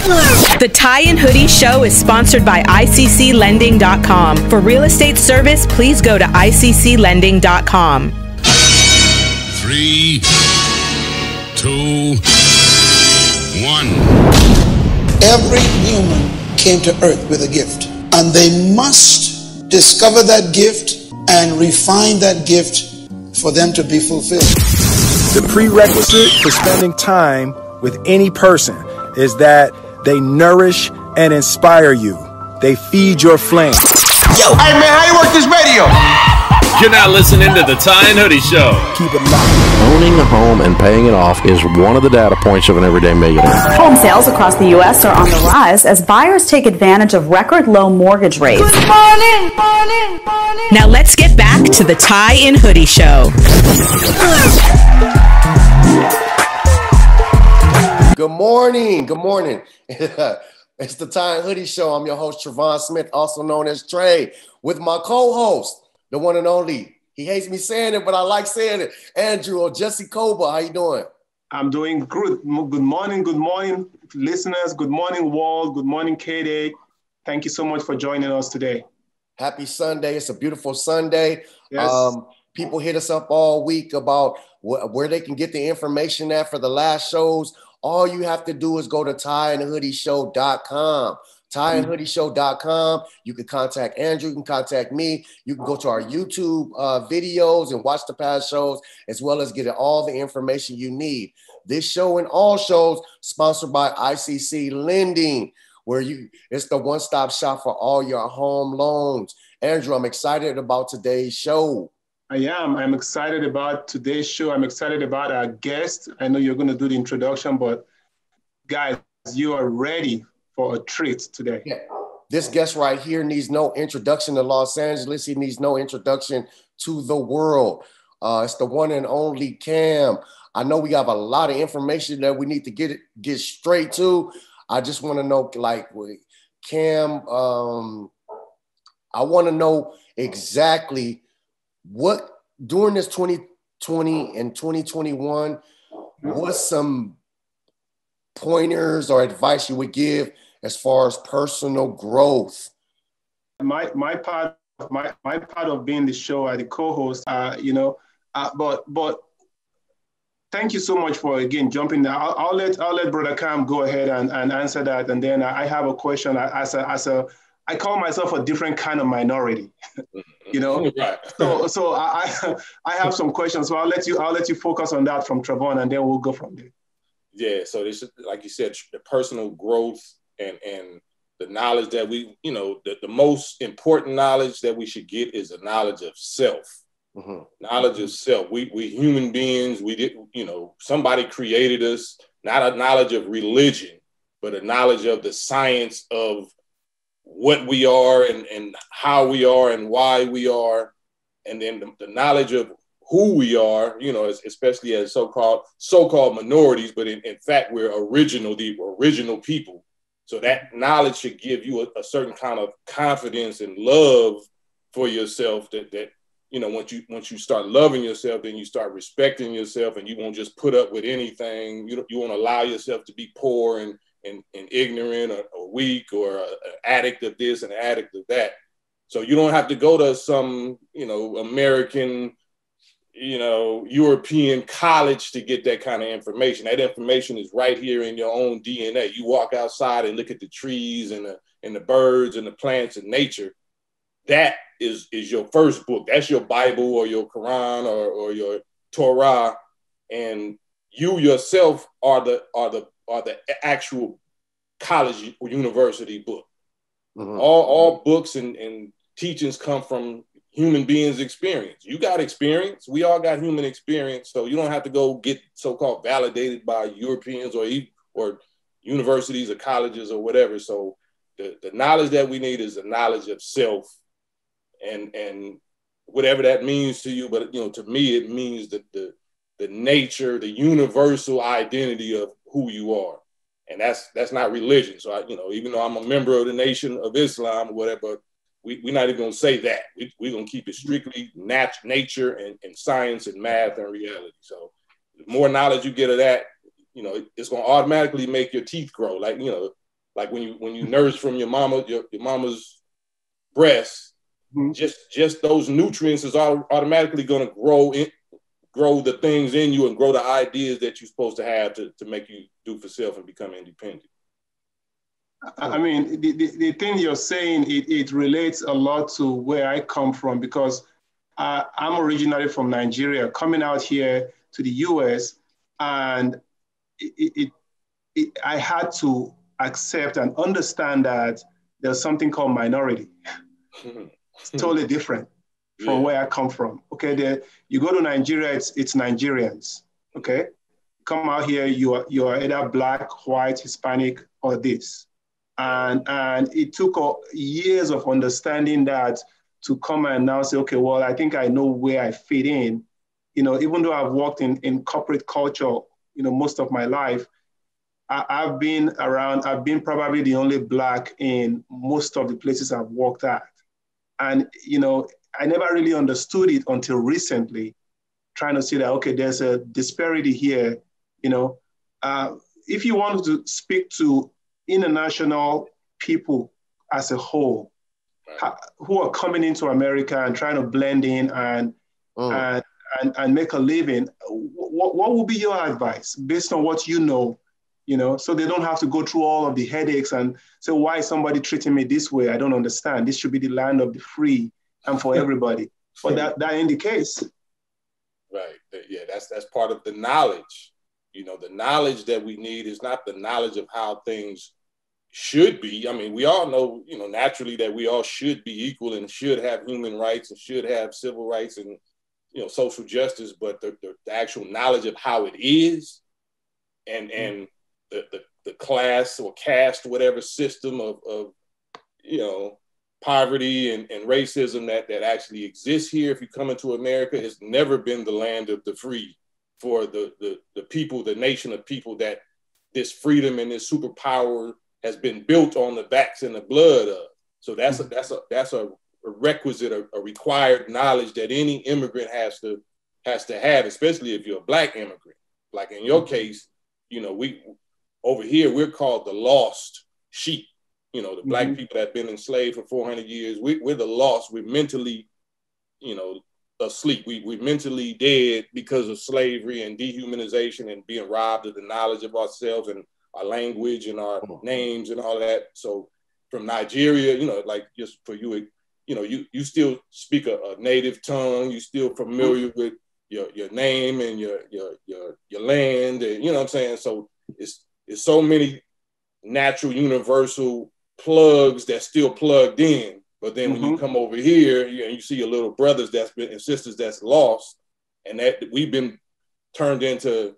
The Tie and Hoodie Show is sponsored by ICCLending.com. For real estate service, please go to ICCLending.com. 3, 2, 1. Every human came to earth with a gift, and they must discover that gift and refine that gift for them to be fulfilled. The prerequisite for spending time with any person is that they nourish and inspire you. They feed your flame. Yo, hey man, how you work this radio? You're not listening to the Tie and Hoodie Show. Keep it locked. Owning a home and paying it off is one of the data points of an everyday millionaire. Home sales across the U.S. are on the rise as buyers take advantage of record low mortgage rates. Good morning, morning, morning. Now let's get back to the Tie and Hoodie Show. Good morning. Good morning. It's the Tie and Hoodie Show. I'm your host, Trevon Smith, also known as Trey, with my co-host, the one and only. He hates me saying it, but I like saying it. Andrew or Jesse Koba, how you doing? I'm doing good. Good morning, listeners. Good morning, world. Good morning, K-Day. Thank you so much for joining us today. Happy Sunday. It's a beautiful Sunday. Yes. People hit us up all week about where they can get the information at for the last shows. All you have to do is go to tieandhoodieshow.com. tieandhoodieshow.com. You can contact Andrew. You can contact me. You can go to our YouTube videos and watch the past shows, as well as get all the information you need. This show and all shows sponsored by ICC Lending, where it's the one-stop shop for all your home loans. Andrew, I'm excited about today's show. I am. I'm excited about today's show. I'm excited about our guest. I know you're going to do the introduction, but guys, you are ready for a treat today. Yeah. This guest right here needs no introduction to Los Angeles. He needs no introduction to the world. It's the one and only KAM. I know we have a lot of information that we need to get straight to. I just want to know, like, KAM, I want to know exactly what, during this 2020 and 2021, what's some pointers or advice you would give as far as personal growth? My part of being the show, the co-host, but thank you so much for again jumping. I'll let Brother KAM go ahead and answer that, and then I have a question. I call myself a different kind of minority, you know. Right. So I have some questions. So I'll let you focus on that from Trevon, and then we'll go from there. Yeah. So this, like you said, the personal growth and the knowledge that we, the most important knowledge that we should get is the knowledge of self. Mm-hmm. Knowledge of self. We human beings. We did, somebody created us. Not a knowledge of religion, but a knowledge of the science of what we are and how we are and why we are, and then the knowledge of who we are, especially as so-called minorities, but in fact we're the original people. So that knowledge should give you a certain kind of confidence and love for yourself that once you start loving yourself, then you start respecting yourself, and you won't just put up with anything. You won't allow yourself to be poor and ignorant or weak or an addict of this and an addict of that. So you don't have to go to some, American, European college to get that kind of information. That information is right here in your own DNA. You walk outside and look at the trees and the birds and the plants and nature. That is your first book. That's your Bible or your Quran or your Torah. And you yourself are the actual college or university book. Mm-hmm. All books and teachings come from human beings' experience. You got experience. We all got human experience. So you don't have to go get so-called validated by Europeans or universities or colleges or whatever. So the knowledge that we need is the knowledge of self and whatever that means to you. But, to me, it means that the nature, the universal identity of who you are. And that's not religion. So, even though I'm a member of the Nation of Islam or whatever, we're not even going to say that. We're going to keep it strictly nature and science and math and reality. So the more knowledge you get of that, it's going to automatically make your teeth grow. Like, like when you nurse from your mama's breast, just those nutrients is automatically going to grow the things in you and grow the ideas that you're supposed to have to make you do for self and become independent. I mean, the thing you're saying, it relates a lot to where I come from, because I'm originally from Nigeria, coming out here to the US, and I had to accept and understand that there's something called minority. It's totally different from where I come from. Okay, you go to Nigeria, it's Nigerians. Okay, come out here, you are either Black, white, Hispanic, or this. And it took years of understanding that to come and now say, okay, well, I think I know where I fit in. You know, even though I've worked in corporate culture, you know, most of my life, I've been probably the only Black in most of the places I've worked at. And, you know, I never really understood it until recently, trying to see that, okay, there's a disparity here. You know, if you want to speak to international people as a whole, who are coming into America and trying to blend in and make a living, what would be your advice based on what you know, so they don't have to go through all of the headaches and say, why is somebody treating me this way? I don't understand. This should be the land of the free and for everybody. But that ain't the case. Right. Yeah, that's part of the knowledge. You know, the knowledge that we need is not the knowledge of how things should be. I mean, we all know, you know, naturally that we all should be equal and should have human rights and should have civil rights and, you know, social justice, but the actual knowledge of how it is and the class or caste, whatever system of you know, poverty and racism that actually exists here. If you come into America, it's never been the land of the free for the people, the nation of people that this freedom and this superpower has been built on the backs and the blood of. So that's a requisite, a required knowledge that any immigrant has to have, especially if you're a Black immigrant. Like in your case, you know, over here, we're called the lost sheep. You know, the Black people that have been enslaved for 400 years, we're the lost. We're mentally, you know, asleep. We're mentally dead because of slavery and dehumanization and being robbed of the knowledge of ourselves and our language and our names and all that. So from Nigeria, you know, like just for you, you know, you still speak a native tongue. You're still familiar with your name and your land, and you know what I'm saying? So it's so many natural universal plugs that's still plugged in. But then when you come over here, you see your little brothers and sisters that's lost, and that we've been turned into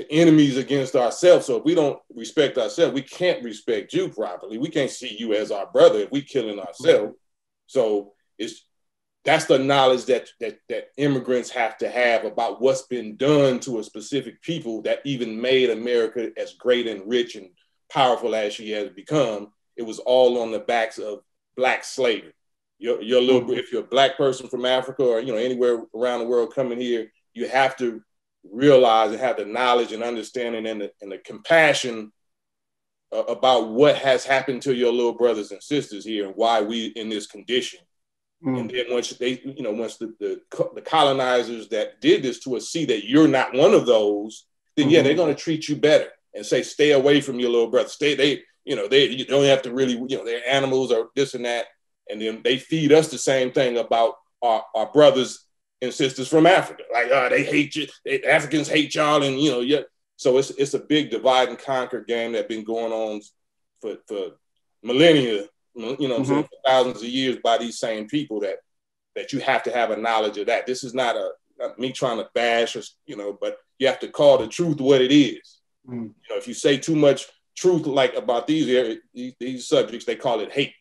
enemies against ourselves. So if we don't respect ourselves, we can't respect you properly. We can't see you as our brother if we killing ourselves. So that's the knowledge that immigrants have to have about what's been done to a specific people that even made America as great and rich and powerful as she has become. It was all on the backs of Black slavery. If you're a Black person from Africa or, you know, anywhere around the world coming here, you have to realize and have the knowledge and understanding and the compassion about what has happened to your little brothers and sisters here and why we in this condition. And then once the colonizers that did this to us see that you're not one of those, then they're going to treat you better and say, stay away from your little brother. You don't have to really, you know, they're animals or this and that. And then they feed us the same thing about our brothers and sisters from Africa. Like, they hate you. Africans hate y'all. And, you know, so it's a big divide and conquer game that's been going on for millennia, you know what I'm saying, for thousands of years by these same people that you have to have a knowledge of that. This is not me trying to bash or, you know, but you have to call the truth what it is. You know, if you say too much truth, like about these subjects, they call it hate.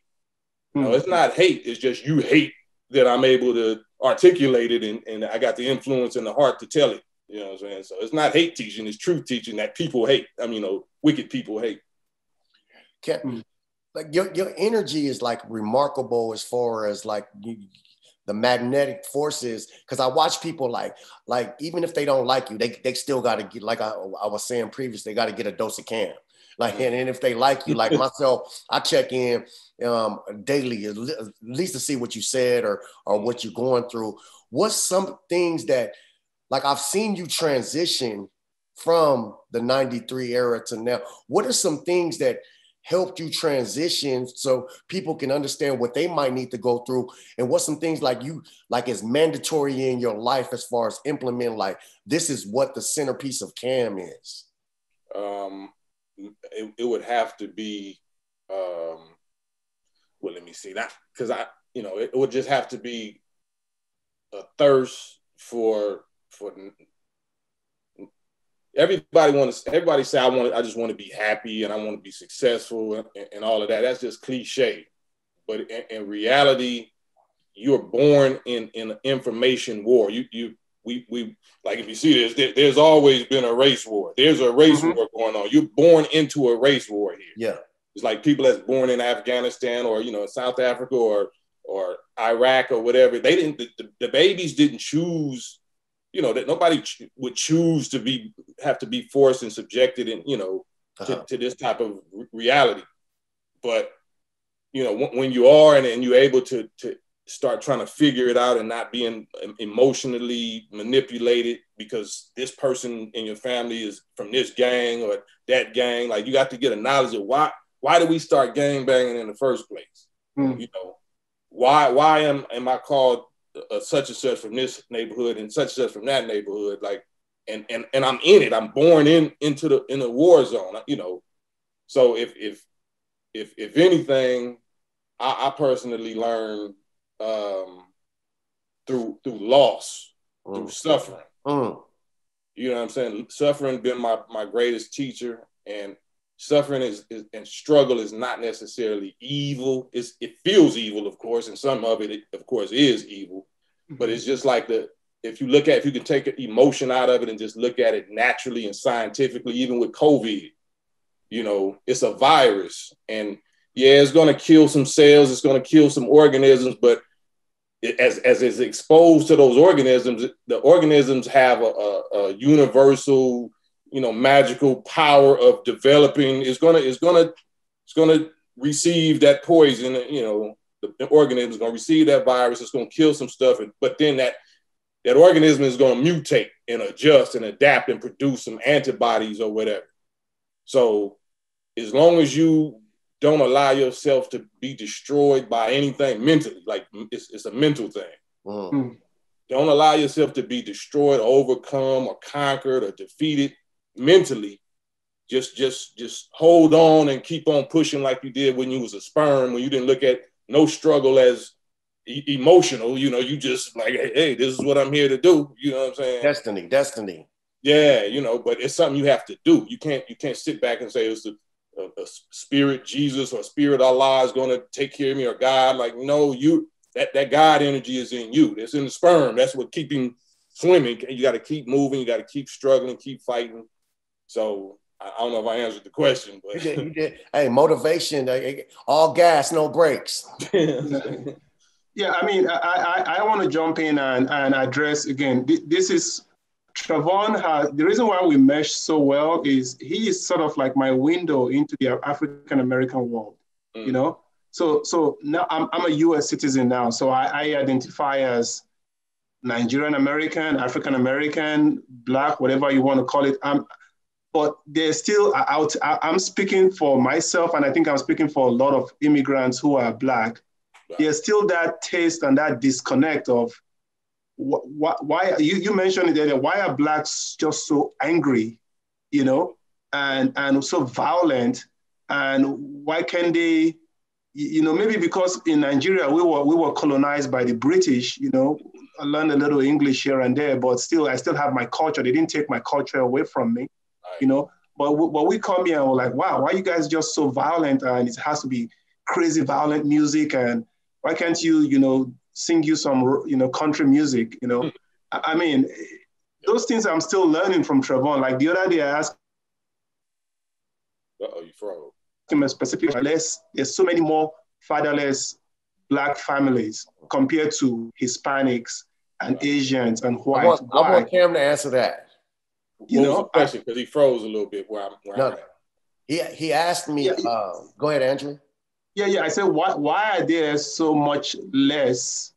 No, it's not hate. It's just you hate that I'm able to articulate it and I got the influence and the heart to tell it. You know what I'm saying? So it's not hate teaching, it's truth teaching that people hate. I mean, you know, wicked people hate. Like your energy is like remarkable as far as like the magnetic forces. Because I watch people like even if they don't like you, they still got to get, like I was saying previously, they got to get a dose of KAM. Like, and if they like you, like myself, I check in daily, at least to see what you said or what you're going through. What's some things that, like, I've seen you transition from the 93 era to now. What are some things that helped you transition so people can understand what they might need to go through? And what's some things like is mandatory in your life as far as implement, like, this is what the centerpiece of KAM is? It would have to be, well, let me see that, because it would just have to be a thirst for everybody say I just want to be happy and I want to be successful and all of that. That's just cliche. But in reality, you're born in an information war. We like, if you see this, there's always been a race war. There's a race war going on. You're born into a race war here. Yeah. It's like people that's born in Afghanistan or, South Africa or Iraq or whatever. They didn't, the babies didn't choose, that nobody would choose to have to be forced and subjected and, to this type of reality. But, when you are and you're able to start trying to figure it out and not being emotionally manipulated because this person in your family is from this gang or that gang, like, you got to get a knowledge of why did we start gang banging in the first place? Why am I called such and such from this neighborhood and such and such from that neighborhood? Like, and I'm in it. I'm born in a war zone, So if anything, I personally learned through loss, through suffering. You know what I'm saying? Suffering been my greatest teacher, and suffering and struggle is not necessarily evil. It feels evil, of course, and some of it, of course, is evil. But it's just like if you can take emotion out of it and just look at it naturally and scientifically, even with COVID, it's a virus, and yeah, it's going to kill some cells, it's going to kill some organisms, but as it's exposed to those organisms, the organisms have a universal, magical power of developing. It's gonna receive that poison. The organism is gonna receive that virus. It's gonna kill some stuff, but then that organism is gonna mutate and adjust and adapt and produce some antibodies or whatever. So as long as you don't allow yourself to be destroyed by anything mentally, like it's a mental thing. Don't allow yourself to be destroyed, or overcome, or conquered, or defeated mentally. Just hold on and keep on pushing like you did when you was a sperm, when you didn't look at no struggle as emotional. You just like, hey, this is what I'm here to do. You know what I'm saying? Destiny. Yeah, but it's something you have to do. You can't sit back and say it's a spirit Jesus or spirit Allah is going to take care of me, or God. Like, no, that God energy is in you. It's in the sperm. That's what keep him swimming. You got to keep moving. You got to keep struggling, keep fighting. So I don't know if I answered the question, but you did. Hey, motivation, all gas, no brakes. Yeah, I mean, I want to jump in and address again. This is Travon. The reason why we mesh so well is he is sort of like my window into the African American world. So now I'm a U.S. citizen now, so I identify as Nigerian American, African American, Black, whatever you want to call it. But there's still I'm speaking for myself, and I think I'm speaking for a lot of immigrants who are Black. There's still that taste and that disconnect of why you mentioned it earlier. Why are Blacks just so angry, and so violent, and why can they? Maybe because in Nigeria we were colonized by the British. I learned a little English here and there, but I still have my culture. They didn't take my culture away from me, But we come here and we're like, wow, why are you guys just so violent? And it has to be crazy violent music, and why can't you, sing you some, country music? I mean, those things I'm still learning from Travon. Like the other day, I asked him a specific. There's so many more fatherless Black families compared to Hispanics and Asians and white. I want Cam to answer that. What was the question? Because he froze a little bit where I'm at. He asked me. Go ahead, Andrew. Yeah. I said, why are there so much less?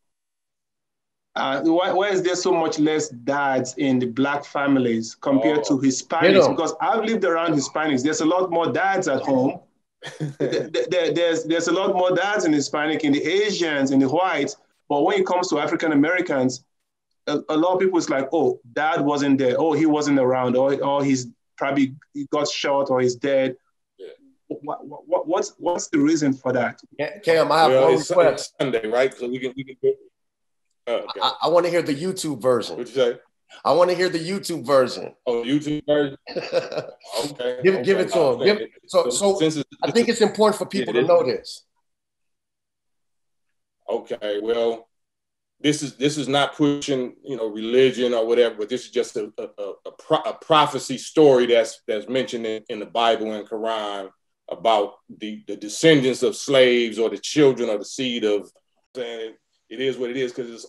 Why is there so much less dads in the Black families compared to Hispanics? Because I've lived around Hispanics. There's a lot more dads at home. There's a lot more dads in Hispanic, in the Asians, in the whites. But when it comes to African Americans, a lot of people is like, oh, dad wasn't there. Oh, he wasn't around. Or he got shot or he's dead. What's the reason for that? Cam, I have one request. It's Sunday, right? So we can go. Okay. I want to hear the YouTube version. What'd you say? I want to hear the YouTube version. Oh, YouTube version? Okay. Give it to him. I think it's important for people to know this. Okay, well, this is not pushing, religion or whatever, but this is just a prophecy story that's mentioned in the Bible and Quran about the descendants of slaves or the children of the seed of. And it is what it is because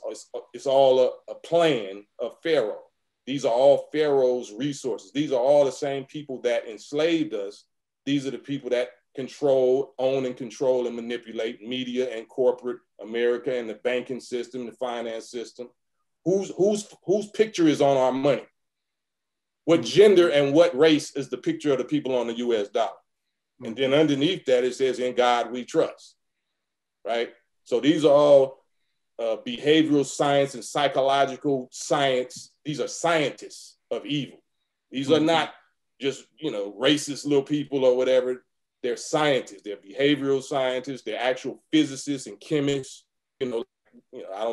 it's all a plan of Pharaoh. These are all Pharaoh's resources. These are all the same people that enslaved us. These are the people that own and control and manipulate media and corporate America and the banking system, the finance system. Whose picture is on our money? What gender and what race is the picture of the people on the US dollar? And then underneath that, it says, in God we trust, right? So these are all behavioral science and psychological science. These are scientists of evil. These are not just, racist little people or whatever. They're scientists. They're behavioral scientists. They're actual physicists and chemists. I don't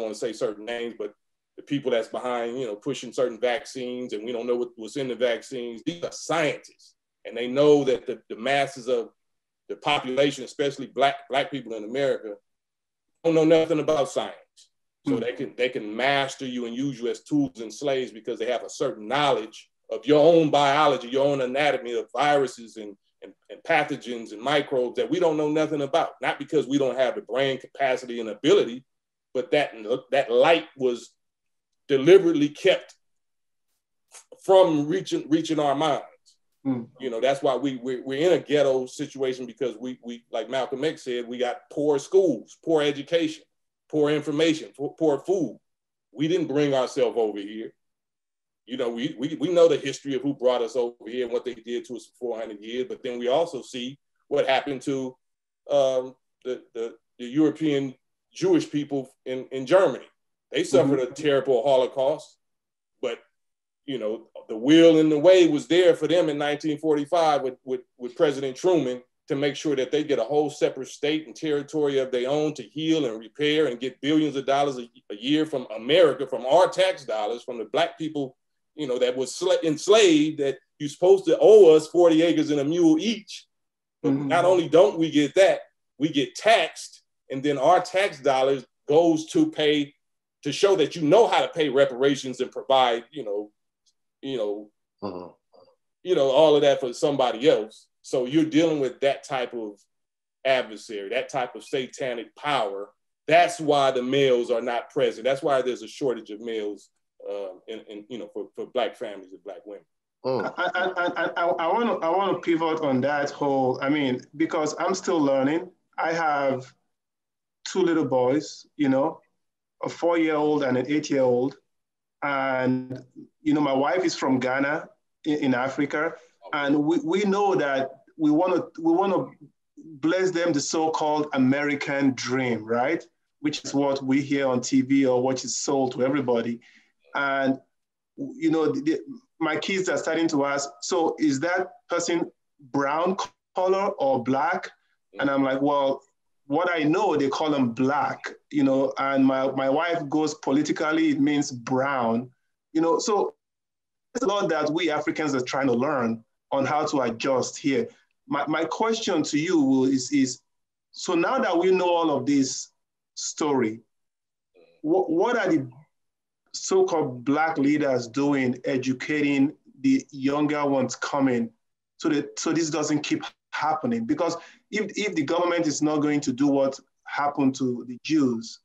want to say certain names, but the people that's behind, pushing certain vaccines, and we don't know what's in the vaccines. These are scientists. And they know that the masses of the population, especially black people in America, don't know nothing about science. So they can master you and use you as tools and slaves because they have a certain knowledge of your own biology, your own anatomy of viruses and pathogens and microbes that we don't know nothing about. Not because we don't have the brain capacity and ability, but that light was deliberately kept from reaching our minds. That's why we're in a ghetto situation because we like Malcolm X said, we got poor schools, poor education, poor information, poor food. We didn't bring ourselves over here. We know the history of who brought us over here and what they did to us for 400 years, but then we also see what happened to the European Jewish people in Germany. They suffered a terrible Holocaust, but the will and the way was there for them in 1945 with President Truman to make sure that they get a whole separate state and territory of their own to heal and repair and get billions of dollars a year from America, from our tax dollars, from the black people, that was enslaved, that you're supposed to owe us 40 acres and a mule each. But not only don't we get that, we get taxed, and then our tax dollars goes to pay, to show that you know how to pay reparations and provide, all of that for somebody else. So you're dealing with that type of adversary, that type of satanic power. That's why the males are not present. That's why there's a shortage of males for black families and black women. I want to pivot on that whole, because I'm still learning. I have two little boys, a 4-year-old and an 8-year-old. And, my wife is from Ghana in Africa. And we know that we want to bless them the so-called American dream, right? Which is what we hear on TV or what is sold to everybody. And, my kids are starting to ask, so is that person brown color or black? And I'm like, well, what I know, they call them black, and my wife goes politically, it means brown, so it's a lot that we Africans are trying to learn on how to adjust here. My question to you is so now that we know all of this story, what are the so-called black leaders doing, educating the younger ones coming so this doesn't keep happening? Because if the government is not going to do what happened to the Jews,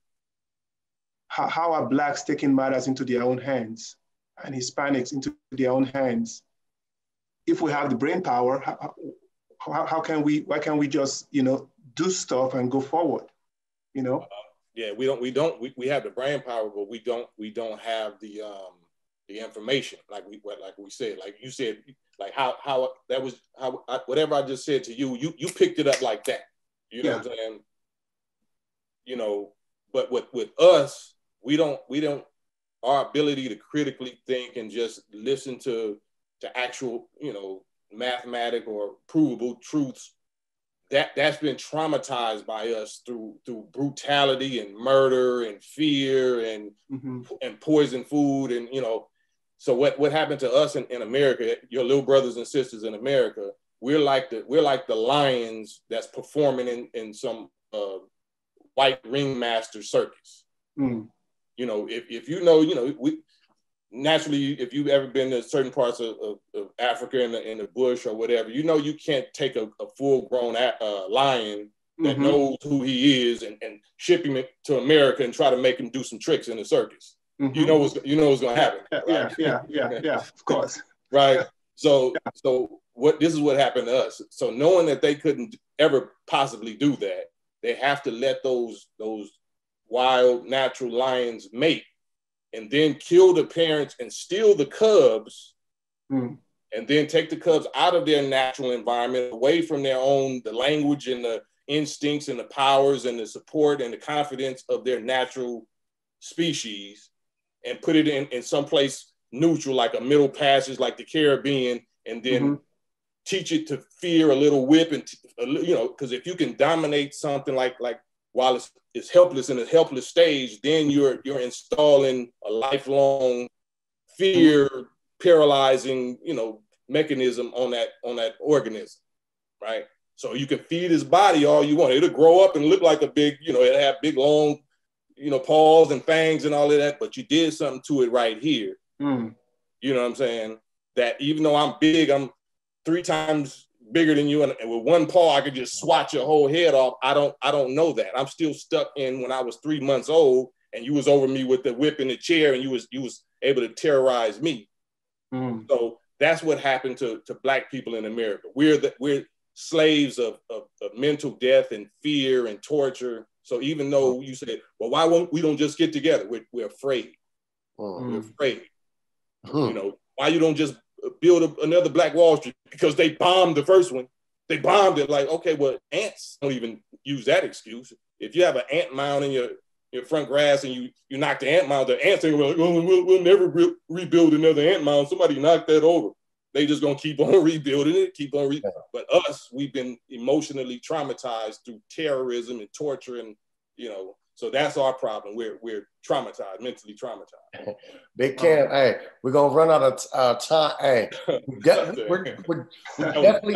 how are blacks taking matters into their own hands and Hispanics into their own hands? If we have the brain power, why can't we just, you know, do stuff and go forward, you know? Yeah, we have the brain power, but we don't have the information, like we said, like you said, like how that was, whatever I just said to you, you picked it up like that, you know what I'm saying? You know, but with us, we don't, our ability to critically think and just listen to actual, you know, mathematic or provable truths, that's been traumatized by us through brutality and murder and fear and and poison food, and, you know. So what happened to us in America, your little brothers and sisters in America, we're like the lions that's performing in some white ringmaster circus. You know, if you know, we naturally, if you've ever been to certain parts of Africa in the bush or whatever, you know, you can't take a full-grown lion that knows who he is and ship him to America and try to make him do some tricks in the circus. You know what's going to happen. Right? Yeah, of course. Right. So this is what happened to us. So knowing that they couldn't ever possibly do that, they have to let those wild natural lions mate, and then kill the parents and steal the cubs, and then take the cubs out of their natural environment, away from the language and the instincts and the powers and the support and the confidence of their natural species, and put it in some place neutral, like a middle passage, like the Caribbean, and then teach it to fear a little, whip, and you know, because if you can dominate something like while it's helpless in a helpless stage, then you're installing a lifelong fear, paralyzing, you know, mechanism on that organism, right? So you can feed his body all you want. It'll grow up and look like a big, you know, it'll have big, long, you know, paws and fangs and all of that, but you did something to it right here. You know what I'm saying? That even though I'm big, I'm 3 times bigger than you, and with one paw I could just swat your whole head off. I don't know that. I'm still stuck in when I was 3 months old, and you was over me with the whip in the chair, and you was able to terrorize me. So that's what happened to Black people in America. We're slaves of mental death and fear and torture. So even though you said, well, why won't we don't just get together? We're afraid. We're afraid. You know, why you don't just build another Black Wall Street? Because they bombed the first one. They bombed it. Like, okay, well, ants don't even use that excuse. If you have an ant mound in your front grass and you knock the ant mound, the ants are like, oh, we'll never rebuild another ant mound. Somebody knocked that over. They just gonna keep on rebuilding it, But us, we've been emotionally traumatized through terrorism and torture, and, you know, so that's our problem. We're traumatized, mentally traumatized. Big Cam, hey, we're gonna run out of time. Hey, that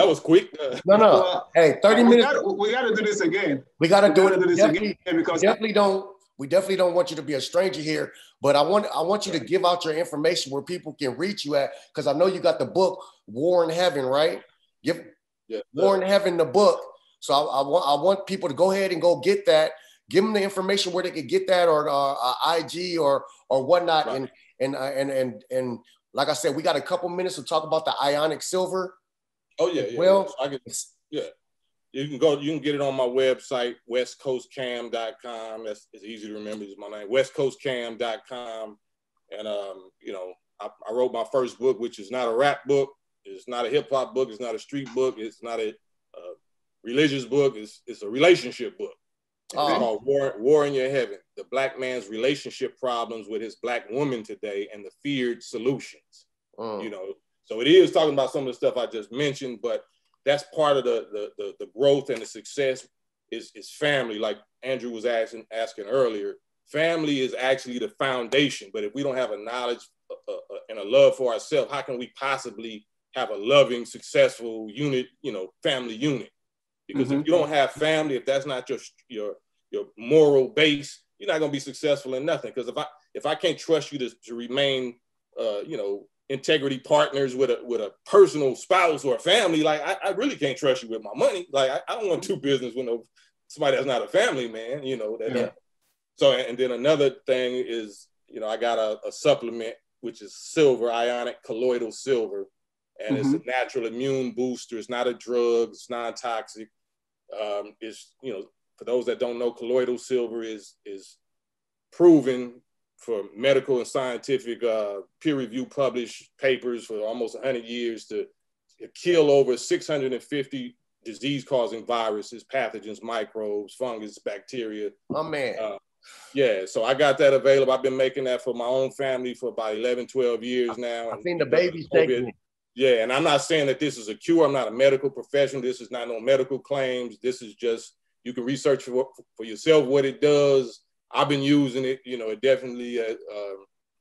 was quick. No. Well, hey, 30 minutes. We gotta do this again. We gotta do this again because we definitely don't want you to be a stranger here. But I want you to give out your information where people can reach you at, because I know you got the book War in Heaven, right? War in Heaven, the book. So I want people to go ahead and go get that. Give them the information where they could get that, or IG or whatnot. Right. And like I said, we got a couple minutes to talk about the ionic silver. Oh yeah. Well, you can get it on my website, westcoastcam.com. It's easy to remember. It's my name, westcoastcam.com. And you know, I wrote my first book, which is not a rap book. It's not a hip hop book. It's not a street book. It's not a religious book. It's a relationship book. It's called War in Your Heaven: The Black Man's Relationship Problems with His Black Woman Today and the Feared Solutions. You know, so it is talking about some of the stuff I just mentioned, but that's part of the growth and the success is family. Like Andrew was asking earlier, family is actually the foundation. But if we don't have a knowledge and a love for ourselves, how can we possibly have a loving, successful unit, you know, family unit? Because if you don't have family, if that's not your moral base, you're not going to be successful in nothing. Because if I can't trust you to remain, you know, integrity partners with a personal spouse or a family, like I really can't trust you with my money. Like I don't want to do business with somebody that's not a family man, you know. So, and then another thing is, you know, I got a supplement, which is silver, ionic colloidal silver. and it's a natural immune booster. It's not a drug. It's non-toxic. It's, you know, for those that don't know, colloidal silver is proven for medical and scientific peer-reviewed published papers for almost 100 years to kill over 650 disease-causing viruses, pathogens, microbes, fungus, bacteria. Oh, man. Yeah, so I got that available. I've been making that for my own family for about 11, 12 years now. I've seen the babies taking it. Yeah, and I'm not saying that this is a cure. I'm not a medical professional. This is not no medical claims. This is just, you can research for yourself what it does. I've been using it. You know, it definitely,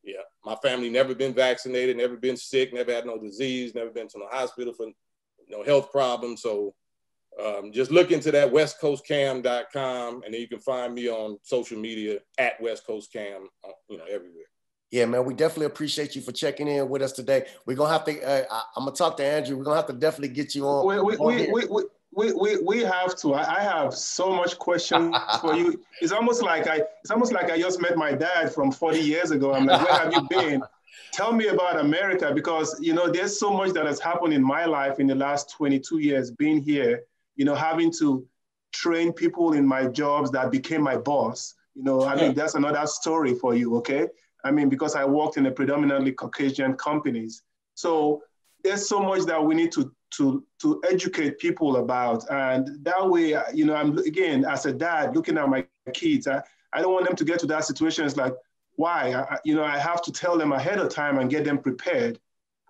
yeah, my family never been vaccinated, never been sick, never had no disease, never been to no hospital for no health problems. So just look into that, westcoastcam.com, and then you can find me on social media at westcoastcam, you know, everywhere. Yeah, man, we definitely appreciate you for checking in with us today. We're going to have to, I'm going to talk to Andrew. We're going to have to definitely get you on. We have to. I have so much questions for you. It's almost like I just met my dad from 40 years ago. I'm like, where have you been? Tell me about America, because, you know, there's so much that has happened in my life in the last 22 years being here, you know, having to train people in my jobs that became my boss. You know, I mean, that's another story for you, okay? I mean, because I worked in a predominantly Caucasian companies. So there's so much that we need to educate people about. And that way, you know, I'm, again, as a dad, looking at my kids, I don't want them to get to that situation. It's like, why? You know, I have to tell them ahead of time and get them prepared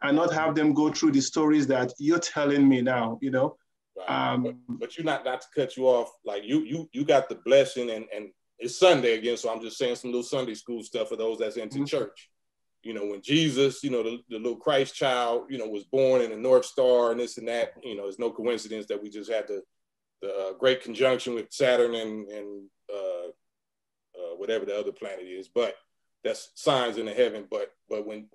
and not have them go through the stories that you're telling me now, you know? Right. But you're not to cut you off, like you got the blessing, and it's Sunday again, so I'm just saying some little Sunday school stuff for those that's into church. You know, when Jesus, you know, the little Christ child, you know, was born in the North Star and this and that, you know, it's no coincidence that we just had the great conjunction with Saturn and whatever the other planet is, but that's signs in the heaven. But when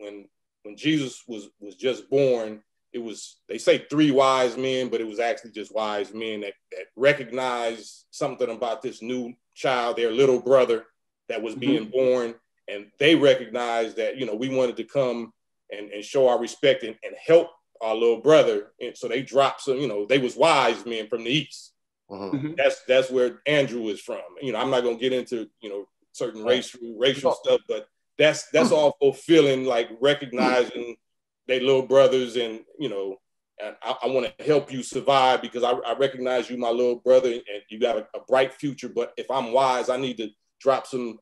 Jesus was just born, it was, they say 3 wise men, but it was actually just wise men that recognized something about this new child, their little brother that was being born. And they recognized that, you know, we wanted to come and show our respect and help our little brother. And so they dropped some, you know, they was wise men from the East. That's where Andrew is from. You know, I'm not going to get into, you know, certain racial stuff, but that's all fulfilling, like recognizing their little brothers, and, you know, and I want to help you survive because I recognize you, my little brother, and you got a bright future. But if I'm wise, I need to drop some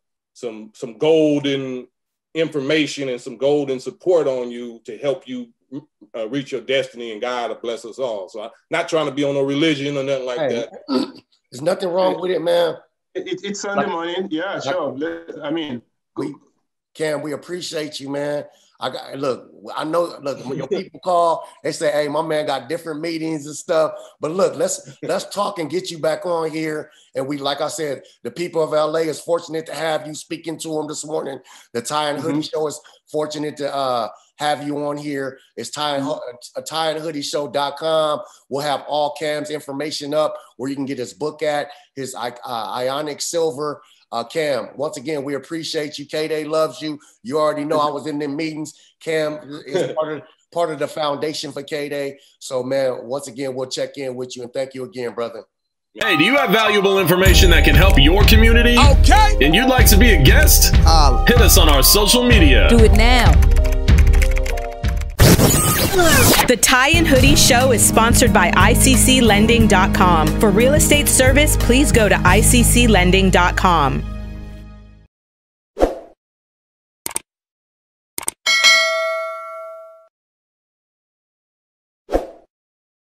golden information and some golden support on you to help you reach your destiny, and God will bless us all. So I'm not trying to be on no religion or nothing like that. There's nothing wrong with it, man. It's Sunday morning. Yeah, sure. I mean, Cam, we appreciate you, man. I know when your people call, they say, hey, my man got different meetings and stuff. But look, let's talk and get you back on here. And we, like I said, the people of LA is fortunate to have you speaking to them this morning. The Tie and Hoodie Show is fortunate to have you on here. It's tieandhoodieshow.com. We'll have all Cam's information up where you can get his book at, his Ionic Silver. Cam, once again, we appreciate you. K-Day loves you. You already know I was in them meetings. Cam is part of the foundation for K-Day. So, man, once again, we'll check in with you, and thank you again, brother. Hey, do you have valuable information that can help your community? Okay. And you'd like to be a guest? Hit us on our social media. Do it now. The Tie and Hoodie Show is sponsored by ICCLending.com. For real estate service, please go to ICCLending.com.